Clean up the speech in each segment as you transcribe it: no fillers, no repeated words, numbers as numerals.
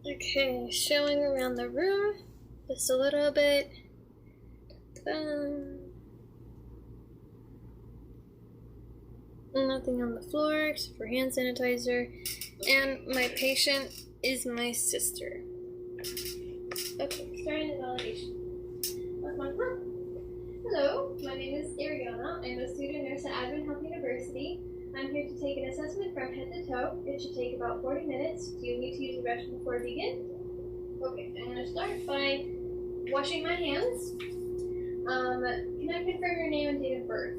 Okay, showing around the room just a little bit. Nothing on the floor except for hand sanitizer. And my patient is my sister. Okay, starting the validation. Hello, my name is Ariana. I'm a student nurse at Advent Health University. I'm here to take an assessment from head to toe. It should take about 40 minutes. Do you need to use the restroom before we begin? Okay, I'm going to start by washing my hands. Can I confirm your name and date of birth?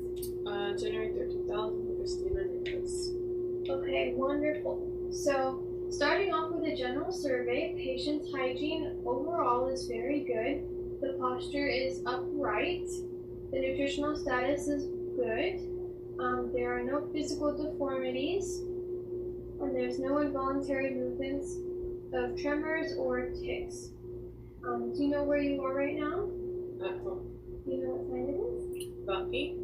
January 3rd, 2000, Christina Nicholas. Okay, wonderful. So, starting off with a general survey, patient's hygiene overall is very good. The posture is upright. The nutritional status is good. There are no physical deformities. And there's no involuntary movements of tremors or tics. Do you know where you are right now? At home. Do you know what time it is? About 8.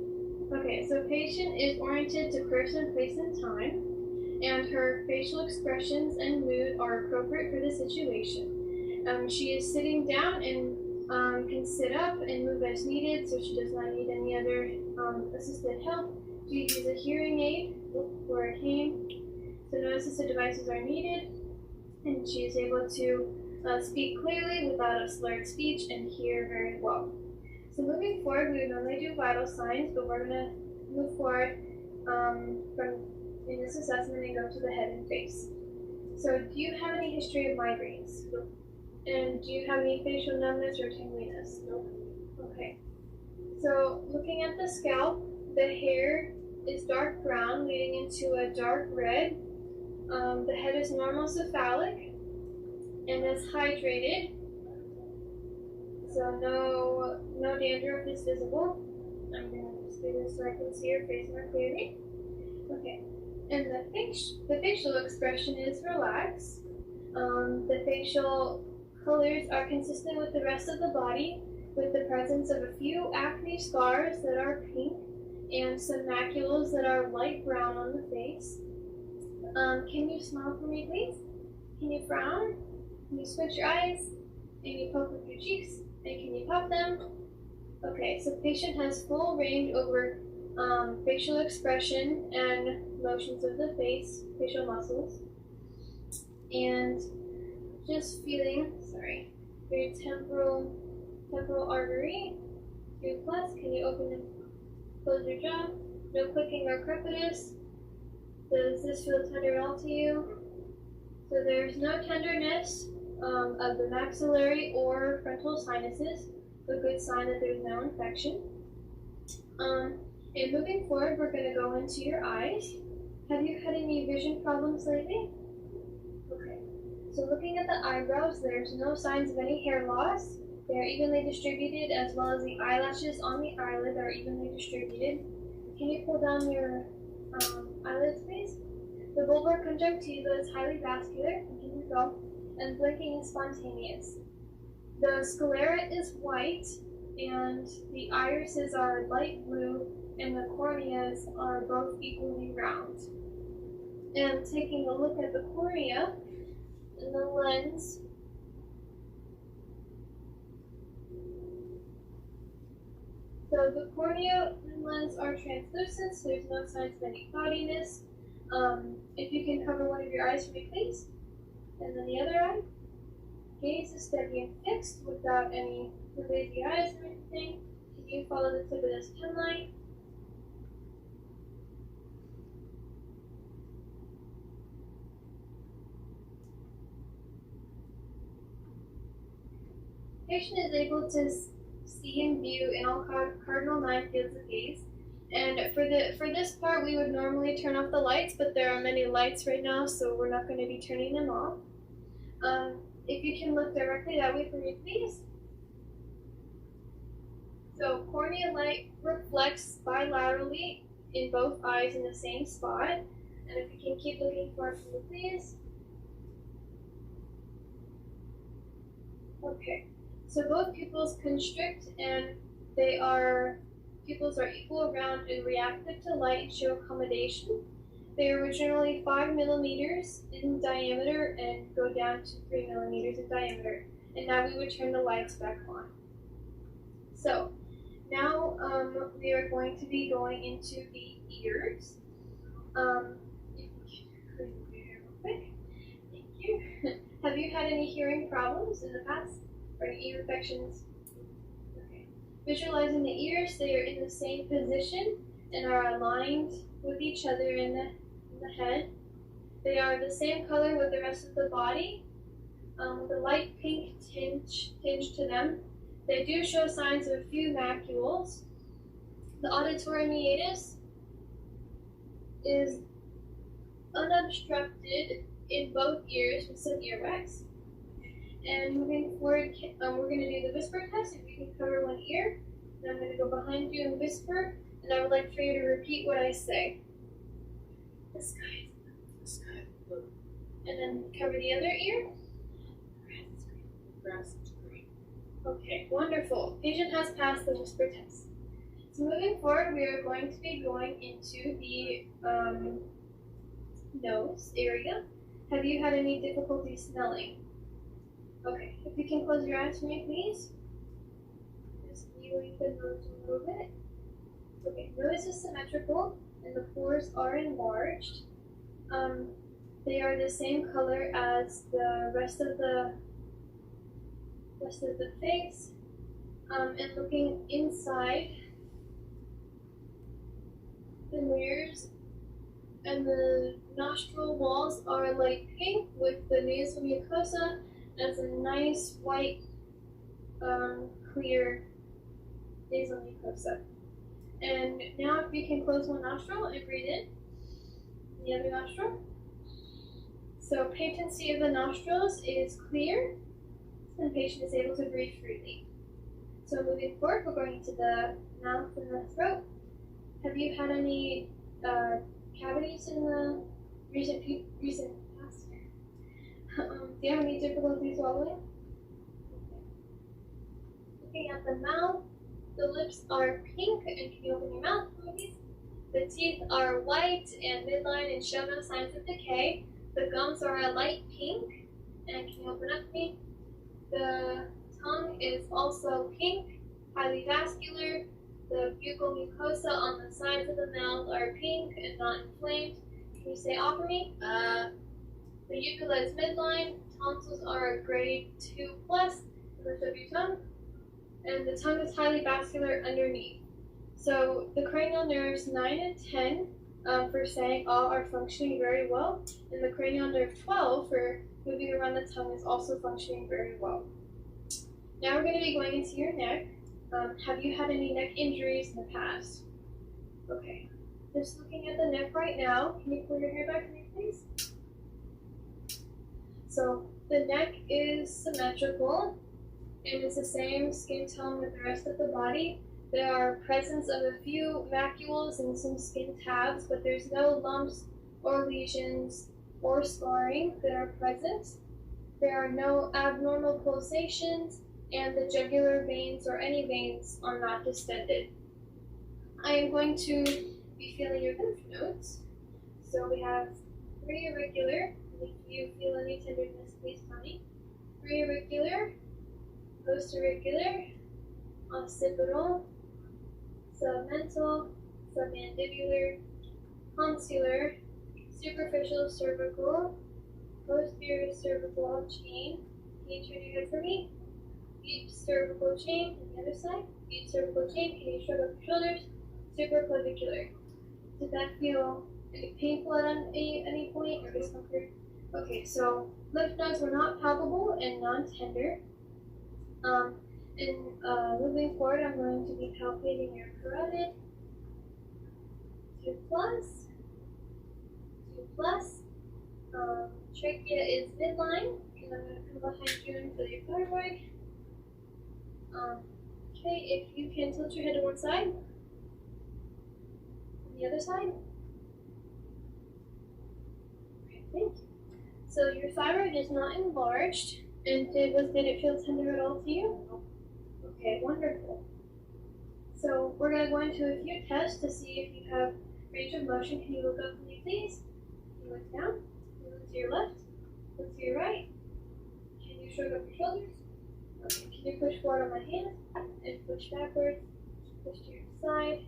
Okay, so patient is oriented to person, place, and time, and her facial expressions and mood are appropriate for the situation. She is sitting down and can sit up and move as needed, so she does not need any other assisted help. She uses a hearing aid or a cane, so no assisted devices are needed, and she is able to speak clearly without a slurred speech and hear very well. So moving forward, we would normally do vital signs, but we're going to move forward in this assessment and go to the head and face. So do you have any history of migraines? No. And do you have any facial numbness or tingliness? No. Okay. So looking at the scalp, the hair is dark brown leading into a dark red. The head is normal cephalic and is hydrated. So no dandruff is visible. I'm going to just do this so I can see your face more clearly. Okay. And the facial expression is relaxed. The facial colors are consistent with the rest of the body, with the presence of a few acne scars that are pink and some macules that are light brown on the face. Can you smile for me, please? Can you frown? Can you squint your eyes? And you poke with your cheeks? And can you pop them? Okay, so patient has full range over facial expression and motions of the face, facial muscles. And just feeling, your temporal artery, 2+. Can you open and close your jaw? No clicking or crepitus. Does this feel tender at all to you? So there's no tenderness of the maxillary or frontal sinuses, a good sign that there's no infection. And moving forward, we're going to go into your eyes. Have you had any vision problems lately? Okay. So looking at the eyebrows, there's no signs of any hair loss. They are evenly distributed, as well as the eyelashes on the eyelid are evenly distributed. Can you pull down your eyelids, please? The bulbar conjunctiva is highly vascular, and blinking is spontaneous. The sclera is white, and the irises are light blue, and the corneas are both equally round. And taking a look at the cornea and the lens, so the cornea and lens are translucent, so there's no signs of any cloudiness. If you can cover one of your eyes for me, please. And then the other eye. Gaze is steady and fixed without any lazy eyes or anything. Can you follow the tip of this pen line? Patient is able to see and view in all cardinal 9 fields of gaze. And for this part, we would normally turn off the lights, but there are many lights right now, so we're not going to be turning them off. If you can look directly that way for me, please. So cornea light reflects bilaterally in both eyes in the same spot. And if you can keep looking for it for me, please. Okay. So both pupils constrict, and pupils are equal, round, and reactive to light and show accommodation. They are originally 5 millimeters in diameter and go down to 3 millimeters in diameter. And now we would turn the lights back on. So now we are going to be going into the ears. If we can clean your hair real quick. Thank you. Have you had any hearing problems in the past? Or any ear infections? Okay. Visualizing the ears, they are in the same position and are aligned with each other in the head. They are the same color with the rest of the body, with a light pink tinge to them. They do show signs of a few macules. The auditory meatus is unobstructed in both ears with some earwax. And moving forward, we're going to do the whisper test. If we can cover one ear, then I'm going to go behind you and whisper, and I would like for you to repeat what I say. The sky is blue. And then cover the other ear. Grass is green. Okay, wonderful. Patient has passed the whisper test. So moving forward, we are going to be going into the nose area. Have you had any difficulty smelling? Okay, if you can close your eyes for me, please. Just feeling the nose a little bit. Okay, nose is symmetrical and the pores are enlarged. They are the same color as the rest of the face. And looking inside, the ears and the nostril walls are light pink with the nasal mucosa as a nice white, clear nasal mucosa. And now if you can close one nostril and breathe in the other nostril. So patency of the nostrils is clear, and the patient is able to breathe freely. So moving forward, we're going into the mouth and the throat. Have you had any cavities in the recent past? Do you have any difficulty swallowing? Okay. Looking at the mouth, the lips are pink, and can you open your mouth, please? The teeth are white and midline and show no signs of decay. The gums are a light pink, and can you open up, please? The tongue is also pink, highly vascular. The buccal mucosa on the sides of the mouth are pink and not inflamed. Can you say ah for me? The uvula is midline. Tonsils are a grade 2 plus. Lift up your tongue. And the tongue is highly vascular underneath. So the cranial nerves 9 and 10 for saying ah are functioning very well. And the cranial nerve 12 for moving around the tongue is also functioning very well. Now we're going to be going into your neck. Have you had any neck injuries in the past? Okay. Just looking at the neck right now, can you pull your hair back for me, please? So the neck is symmetrical and it's the same skin tone with the rest of the body. There are presence of a few macules and some skin tabs, but there's no lumps or lesions or scarring that are present. There are no abnormal pulsations, and the jugular veins or any veins are not distended. I am going to be feeling your lymph nodes. So we have 3 irregular. If you feel any tenderness, please tell me. 3 irregular, post-irregular, occipital, submental, submandibular, consular, superficial cervical, posterior cervical chain. Can you turn your head for me? Deep cervical chain on the other side. Deep cervical chain. Can you shrug up your shoulders? Supraclavicular. Did that feel painful at any point or discomfort? Okay, so lymph nodes were not palpable and non-tender. Moving forward, I'm going to be palpating your carotid. 2 plus. 2 plus. Trachea is midline, and I'm going to come behind you and feel your thyroid. Okay, if you can tilt your head to one side. And the other side. Okay, thank you. So your thyroid is not enlarged, and did it feel tender at all to you? Okay, wonderful. So we're going to go into a few tests to see if you have range of motion. Can you look up for me, please? Look down. Look to your left. Look to your right. Can you shrug up your shoulders? Okay. Can you push forward on my hand and push backwards? Push to your side.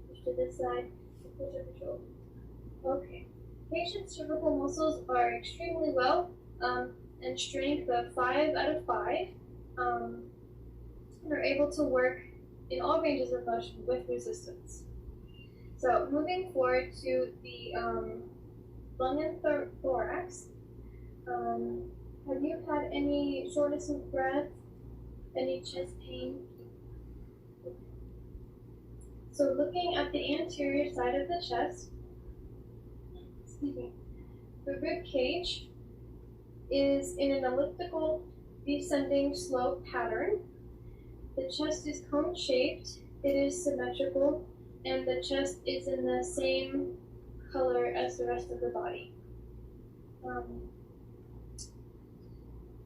Push to this side. And push up your shoulder. Okay. Patient's cervical muscles are extremely well and strength of 5 out of 5. And are able to work in all ranges of motion with resistance. So moving forward to the lung and thorax, have you had any shortness of breath, any chest pain? So looking at the anterior side of the chest, the rib cage is in an elliptical descending slope pattern. The chest is cone-shaped, it is symmetrical, and the chest is in the same color as the rest of the body.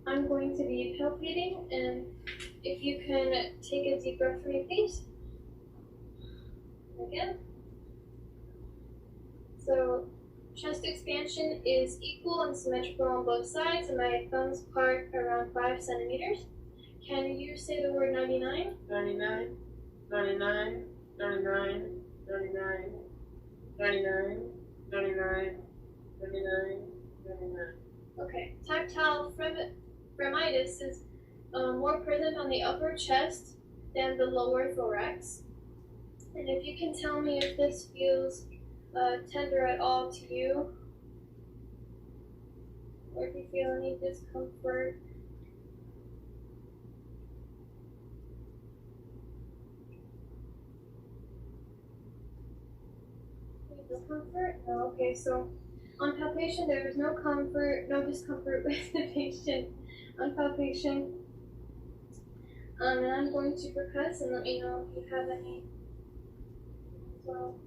I'm going to be palpating, and if you can take a deep breath for me, please. Again. So, chest expansion is equal and symmetrical on both sides, and my thumbs part around 5 centimeters. Can you say the word 99? 99, 99, 99, 99, 99, 99, 99, 99. Okay. Tactile fremitus is more present on the upper chest than the lower thorax. And if you can tell me if this feels tender at all to you, or if you feel any discomfort. Discomfort? No. Okay, so on palpation there is no discomfort with the patient on palpation. And I'm going to percuss and let me know if you have any as well.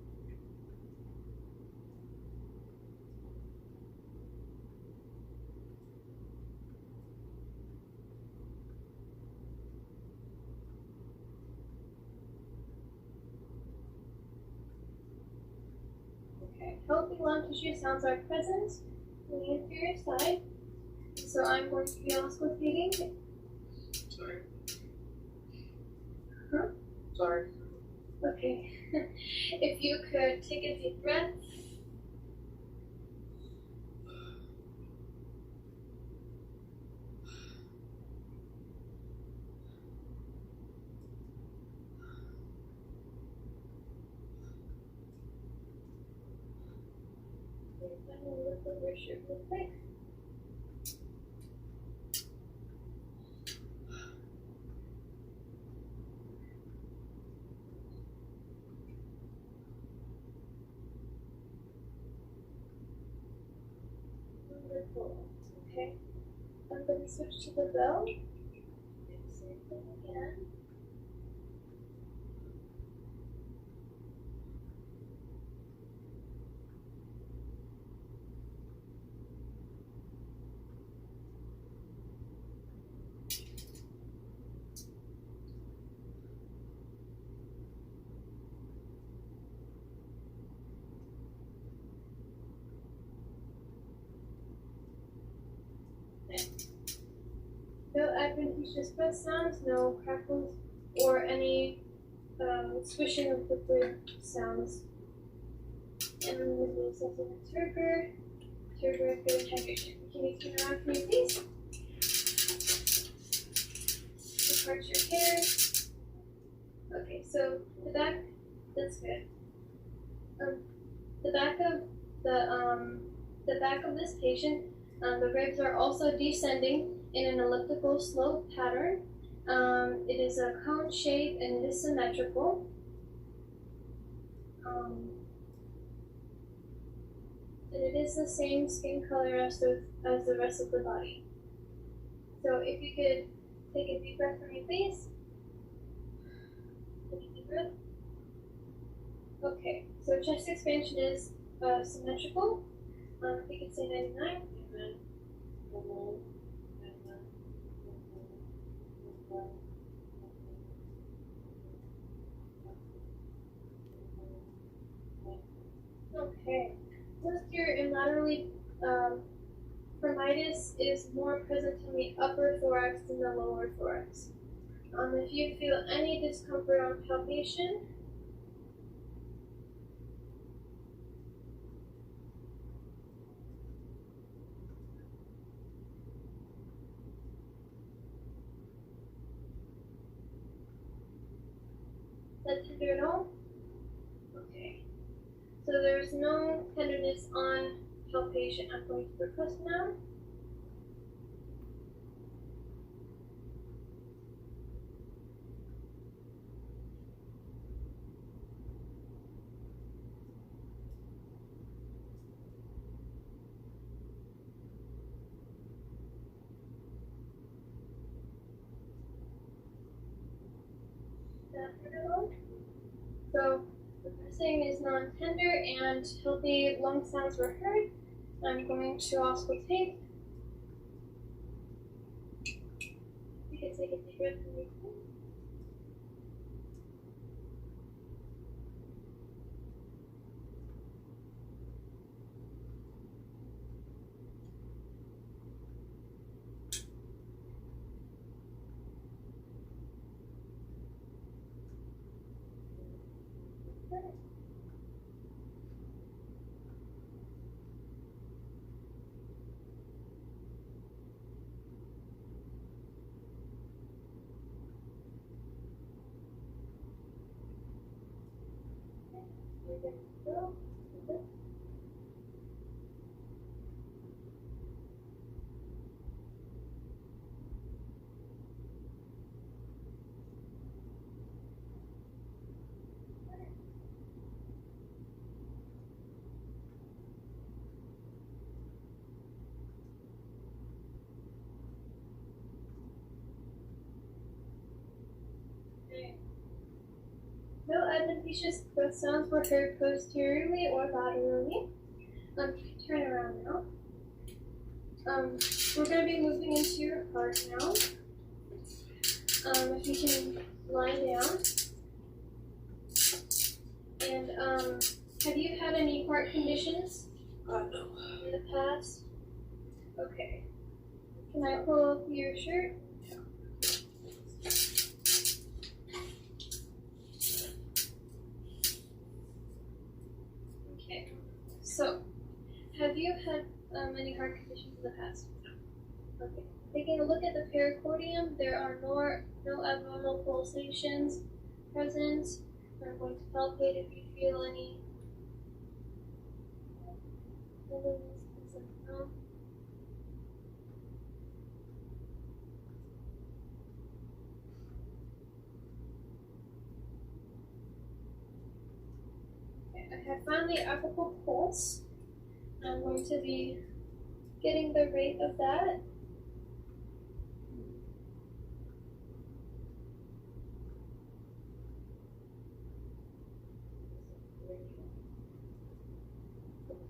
Healthy lung tissue sounds are present on the inferior side. So I'm going to be auscultating. Sorry. Huh? Sorry. Okay. If you could take a deep breath. I'm going to lift over your shirt real quick. Wonderful. Okay. I'm going to switch to the bell. Same thing again. No adventitious breath sounds, no crackles, or any swishing of liquid sounds. And then we'll set the turgor for the hydration. Can you turn around for me, please? Part your hair. Okay, so the back, that's good. The back of this patient, the ribs are also descending in an elliptical slope pattern. It is a cone shape and it is symmetrical. And it is the same skin color as the rest of the body. So if you could take a deep breath for me, please. Take a deep breath. Okay, so chest expansion is symmetrical. If you could say 99. Okay. Posterior and laterally Phrenitis is more present in the upper thorax than the lower thorax. If you feel any discomfort on palpation, that tender at all? Okay. So there's no tenderness on palpation. I'm going to percuss now. That tender at all? So the pressing is non-tender and healthy lung sounds were heard. I'm going to auscultate. You can take a deep breath from your tongue. You're good to go. Good. Okay. No adventitious breath sounds were heard posteriorly or laterally. Turn around now. We're going to be moving into your heart now. If you can lie down. And have you had any heart conditions No. in the past? Okay. Can I pull up your shirt? Okay. So, have you had any heart conditions in the past? Okay. Taking a look at the pericardium, there are no abnormal pulsations present. I'm going to palpate if you feel any. No. Okay, I have found the apical pulse. I'm going to be getting the rate of that.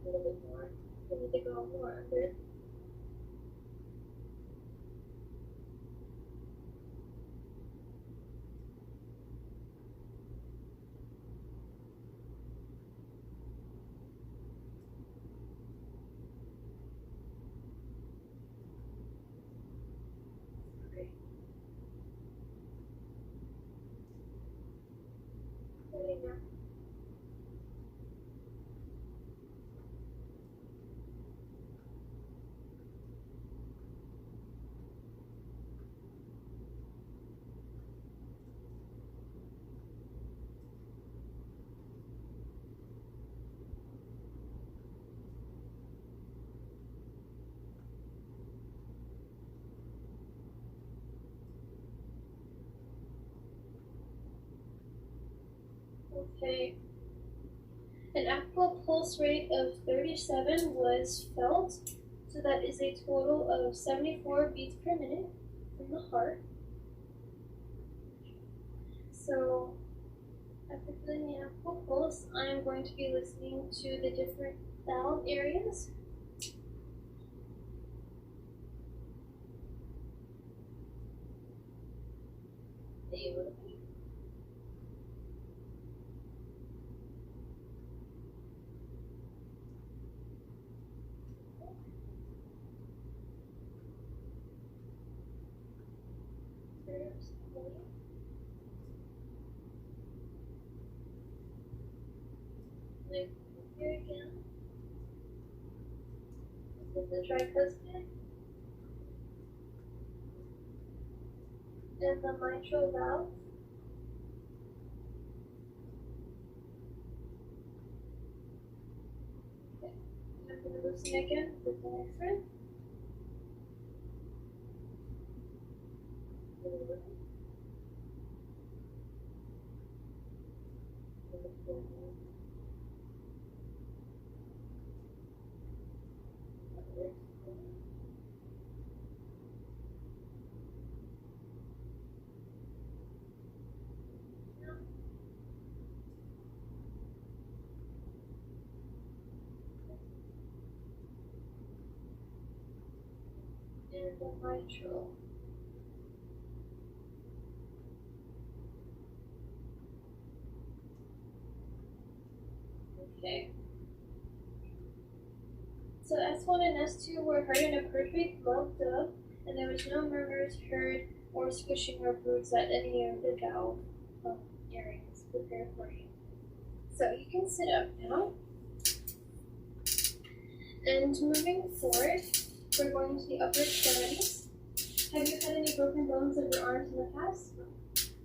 A little bit more. I need to go more under. Okay. Ready now. Okay. An apical pulse rate of 37 was felt, so that is a total of 74 beats per minute from the heart. So, after feeling the apical pulse, I am going to be listening to the different valve areas. Beautiful. Like here again. This is the tricuspid. And the mitral valve. Okay. I'm going to loosen again with the diaphragm. And the mitral. Okay. So S1 and S2 were heard in a perfect flow of dove, and there was no murmurs heard or squishing or bruise at any of the valve areas prepared for you. So you can sit up now. And moving forward, we're going to the upper extremities. Have you had any broken bones of your arms in the past?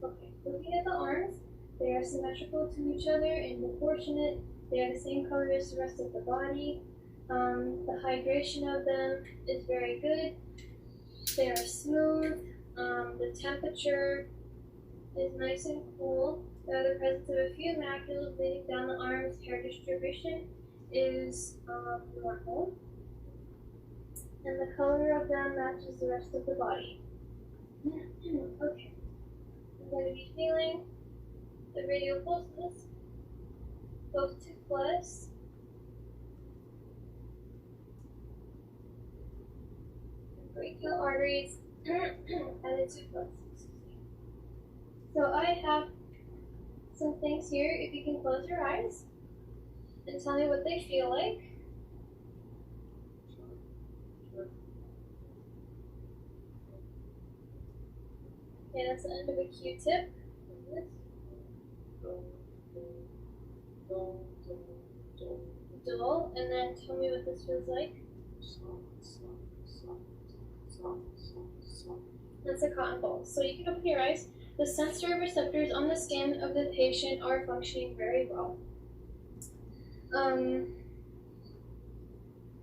Okay. Looking at the arms, they are symmetrical to each other and proportionate. They are the same color as the rest of the body. The hydration of them is very good. They are smooth. The temperature is nice and cool. The presence of a few macules leading down the arms. Hair distribution is normal. And the color of them matches the rest of the body. Okay. I'm going to be feeling the radial pulses, both 2 plus. Brachial arteries and the 2 plus. So I have some things here. If you can close your eyes and tell me what they feel like. Okay, that's the end of a Q-tip. Dull, and then tell me what this feels like. That's a cotton ball. So you can open your eyes. The sensory receptors on the skin of the patient are functioning very well. I'm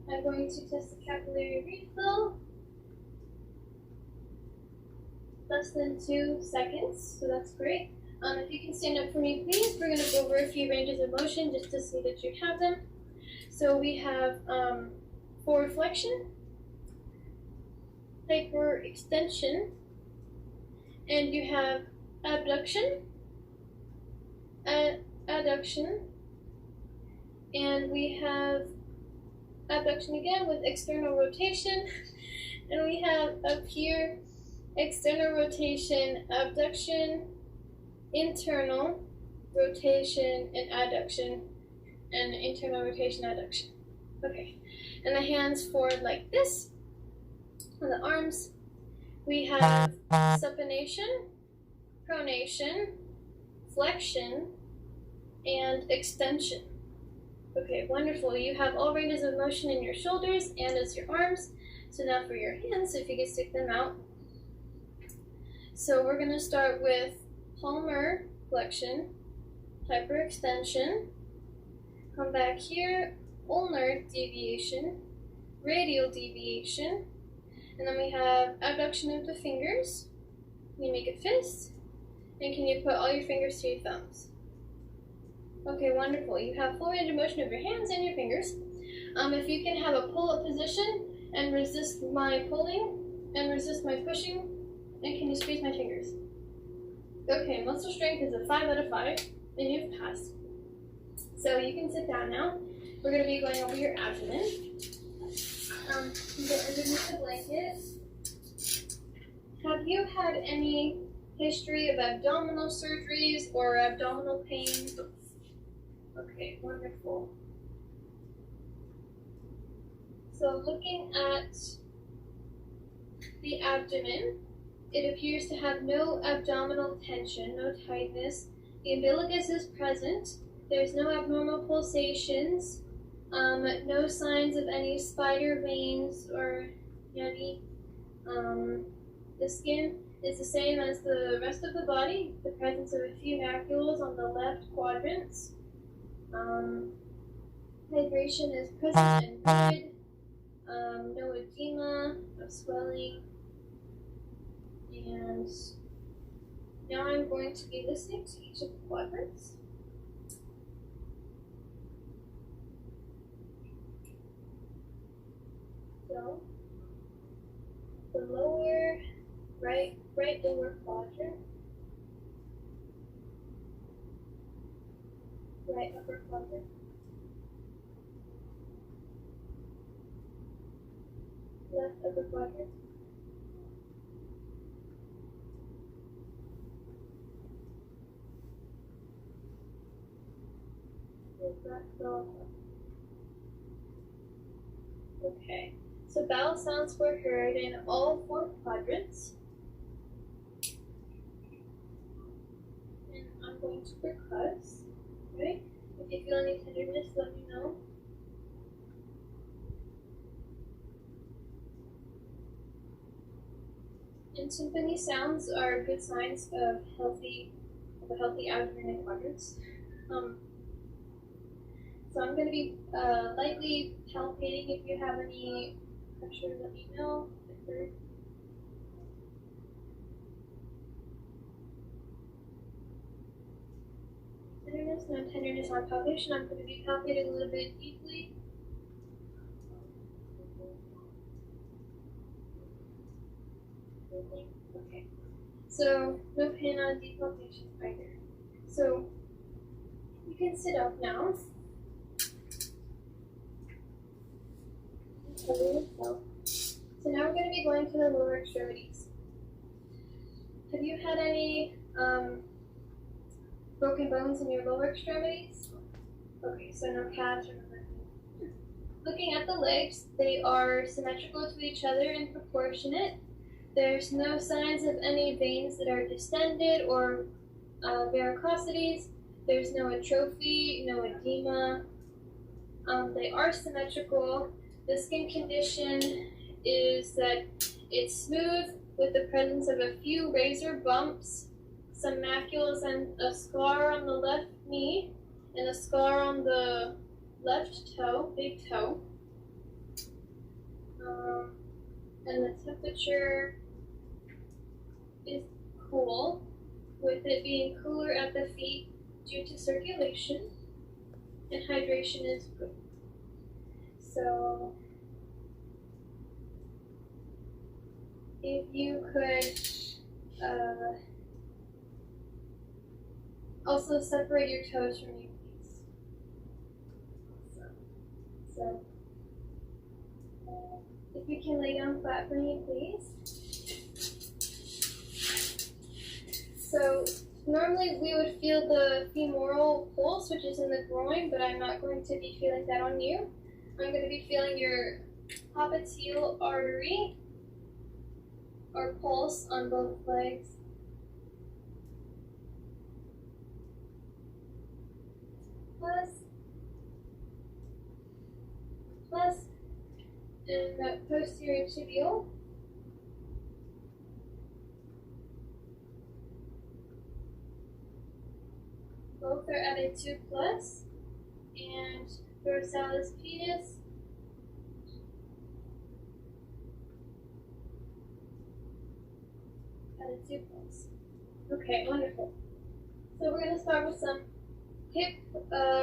going to test the capillary refill. Less than 2 seconds, so that's great. If you can stand up for me, please. We're going to go over a few ranges of motion just to see that you have them. So we have forward flexion, hyperextension, and you have abduction, adduction, and we have abduction again with external rotation, and we have up here external rotation, abduction, internal rotation, and adduction, and internal rotation, adduction. Okay, and the hands forward like this. On the arms, we have supination, pronation, flexion, and extension. Okay, wonderful. You have all ranges of motion in your shoulders and as your arms. So now for your hands, if you can stick them out. So we're going to start with palmar flexion, hyperextension, come back here, ulnar deviation, radial deviation, and then we have abduction of the fingers. You make a fist, and can you put all your fingers to your thumbs? Okay, wonderful. You have full range of motion of your hands and your fingers. If you can have a pull-up position and resist my pulling and resist my pushing, and can you squeeze my fingers? Okay, muscle strength is a 5 out of 5, and you've passed. So you can sit down now. We're going to be going over your abdomen. Get underneath the blanket. Have you had any history of abdominal surgeries or abdominal pain? Okay, wonderful. So looking at the abdomen, It appears to have no abdominal tension, no tightness. The umbilicus is present. There's no abnormal pulsations, no signs of any spider veins or any. The skin is the same as the rest of the body, the presence of a few macules on the left quadrants. Hydration is present and good. No edema, no swelling. And now I'm going to be listening to each of the quadrants. So, the lower right lower quadrant, right upper quadrant, left upper quadrant, and back lower quadrant. Okay, so bowel sounds were heard in all 4 quadrants. And I'm going to percuss. Okay? If you feel any tenderness, let me know. And timpani sounds are good signs of a healthy abdomen and quadrants. So I'm going to be lightly palpating. If you have any pressure, let me know. Tenderness, no tenderness on palpation. I'm going to be palpating a little bit deeply. Okay. So no pain on deep palpation either. So you can sit up now. So now we're going to be going to the lower extremities. Have you had any broken bones in your lower extremities? Okay, so no calves or nothing. Looking at the legs, they are symmetrical to each other and proportionate. There's no signs of any veins that are distended or varicosities. There's no atrophy, no edema. They are symmetrical. The skin condition is that it's smooth with the presence of a few razor bumps, some macules, and a scar on the left knee, and a scar on the left toe, big toe. And the temperature is cool, with it being cooler at the feet due to circulation, and hydration is good. So, if you could also separate your toes from you, please. So, if you can lay down flat for me, please. So, normally we would feel the femoral pulse, which is in the groin, but I'm not going to be feeling that on you. I'm going to be feeling your popliteal artery or pulse on both legs. Plus, and the posterior tibial. Both are at a 2+, and dorsalis pedis at a 2+. Okay, wonderful. So we're going to start with some hip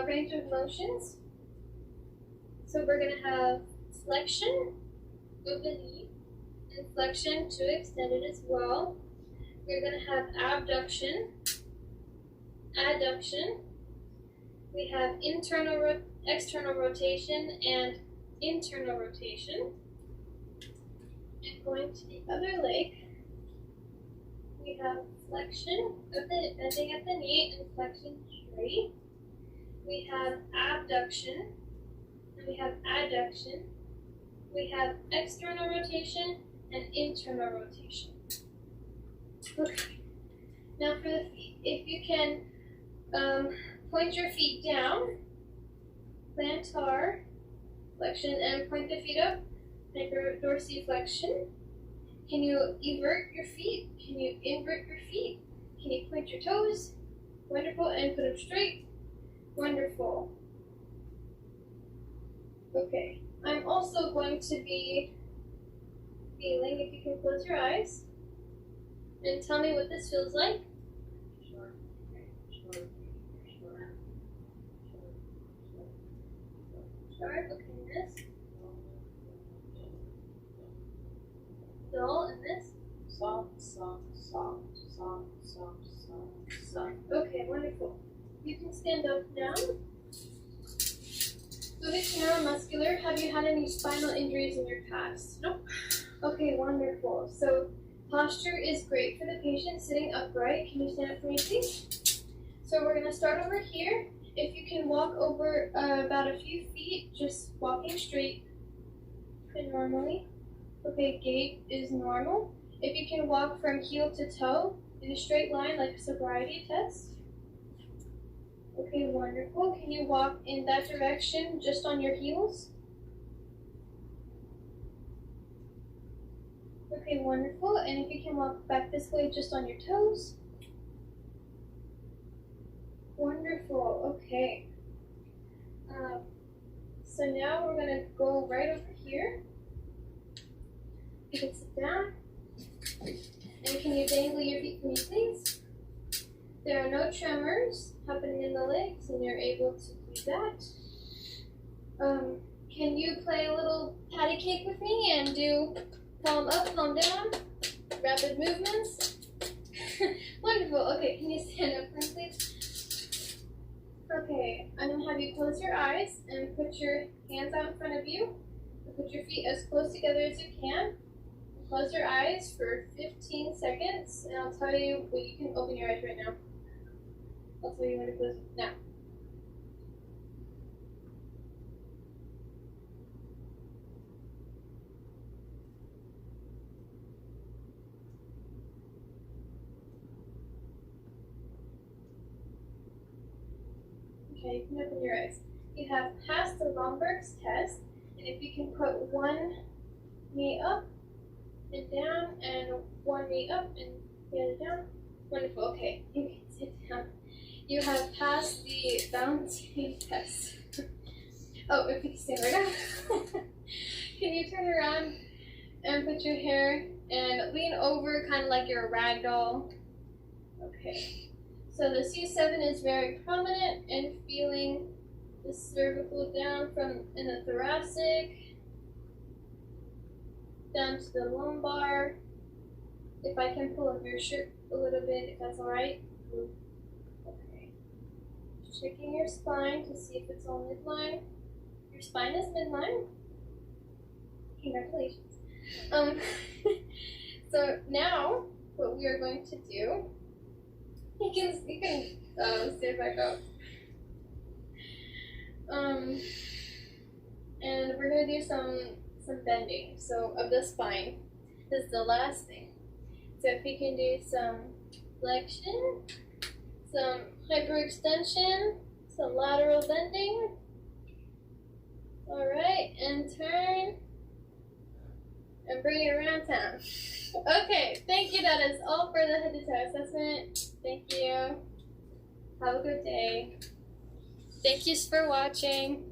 range of motions. So we're going to have flexion of the knee and flexion to extend it as well. We're going to have abduction, adduction. We have external rotation and internal rotation. And going to the other leg, we have flexion of the bending at the knee and flexion straight. We have abduction, and we have adduction. We have external rotation and internal rotation. Okay. Now for the feet, if you can point your feet down, plantar flexion, and point the feet up, dorsiflexion. Can you evert your feet? Can you invert your feet? Can you point your toes? Wonderful, and put them straight. Wonderful. Okay, I'm also going to be feeling, if you can close your eyes, and tell me what this feels like. Sharp, okay, this. Dull, and this. Soft, soft, soft, soft, soft, soft, soft. Okay, wonderful. You can stand up now. Moving to neuromuscular, have you had any spinal injuries in your past? Nope. Okay, wonderful. So posture is great for the patient sitting upright. Can you stand up for me, please? So we're going to start over here. If you can walk over about a few feet, just walking straight and normally. Okay, gait is normal. If you can walk from heel to toe in a straight line like a sobriety test. Okay, wonderful. Can you walk in that direction just on your heels? Okay, wonderful. And if you can walk back this way just on your toes. Wonderful, okay. So now we're gonna go right over here. You can sit down. And can you dangle your feet for me, please? There are no tremors happening in the legs, and you're able to do that. Can you play a little patty cake with me and do palm up, palm down, rapid movements? Wonderful. Okay, can you stand up for me, please? Okay, I'm going to have you close your eyes and put your hands out in front of you. And put your feet as close together as you can. Close your eyes for 15 seconds, and I'll tell you, well, you can open your eyes right now. I'll tell you when to close now. Okay, you can open your eyes. You have passed the Lomberg's test, and if you can put one knee up and down, and one knee up and the other down. Wonderful, okay, you can sit down. You have passed the balancing test. Oh, if you can stand right up. Can you turn around and put your hair and lean over kind of like you're a rag doll? Okay. So the C7 is very prominent, and feeling the cervical down from in the thoracic down to the lumbar. If I can pull up your shirt a little bit, if that's all right. Okay. Checking your spine to see if it's all midline. Your spine is midline. Congratulations. So now what we are going to do, you can stand back up. And we're gonna do some bending, so of the spine. This is the last thing. So if you can do some flexion, some hyperextension, some lateral bending. All right, and turn and bring it around town. Okay, thank you. That is all for the head to toe assessment. Thank you. Have a good day. Thank you for watching.